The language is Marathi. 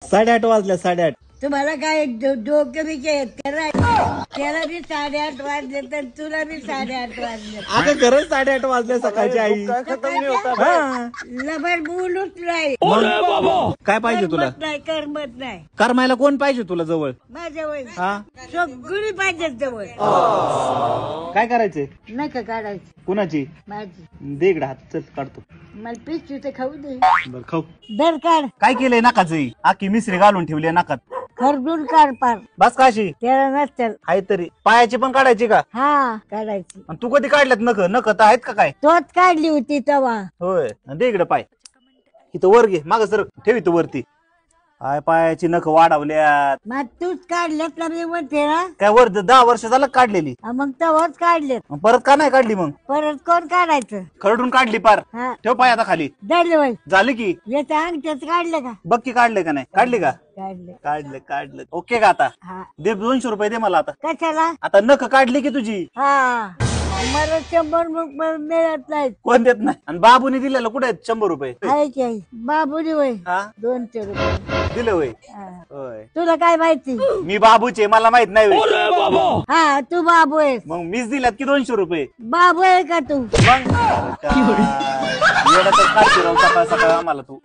8:30 वाजल्या 8:30. तुम्हाला काय डोकं बिके आहेत त्याला बी 8:30 वाजले तर तुला बी 8:30 वाजले. आता खरंच 8:30 वाजले सकाळची आई. हा. लबड बोलूच नाही. काय पाहिजे तुला? नाही करमत नाही. करमायला कोण पाहिजे तुला जवळ? माझ्या वय हा सगळी पाहिजे जवळ. काय करायचंय? नका काढायची कुणाची? माझी. दे इकडे हात चल काढतो. मला पिचू तर खाऊ दे. बर खाऊ. दर काढ. काय केलंय नाकाची? आखी मिसरी घालून ठेवली नाकात. खरडून काढ पार. बस काशी त्याला नसतं. आहे तरी पायाची पण काढायची का? हा काढायची. आणि तू कधी काढल्यात नख? नख तर आहेत का काय? तोच काढली होती तेव्हा. होय दे इकडे पाय. इथं वर घे माग सर ठेव इथं वरती. हाय पायाची नख वाढवल्यात. मग तूच काढल्यात ना मी म्हणते ना. काय वर 10 वर्ष झालं काढलेली? मग तेव्हाच काढलेत. मग परत का नाही काढली? मग परत कोण काढायचं? खरडून काढली पार. हा ठेव पाय आता खाली. धरले वय. झाली की? याच्या अंगठ्याच काढलं का? बघ की काढले का नाही? काढली का? काढले. काढलं ओके का आता? हा दे 200 रुपये दे मला आता. कशाला? आता नख काढली की तुझी. हा मला 100 रुपये मिळत नाहीत. कोण देत नाही? आणि बाबूने दिलेलं कुठे आहेत 100 रुपये? आहे की आहे. बाबुनी वय हा 200 रुपये दिलं होय. हा. होय तुला काय माहिती? मी बाबूचे मला माहित नाही होय. हा तू बाबू आहेस. मग मीच दिल्यात की 200 रुपये. बाबू आहे का तू? मग काय? येड्यातच काढते राव सकाळ सकाळ आम्हाला तू.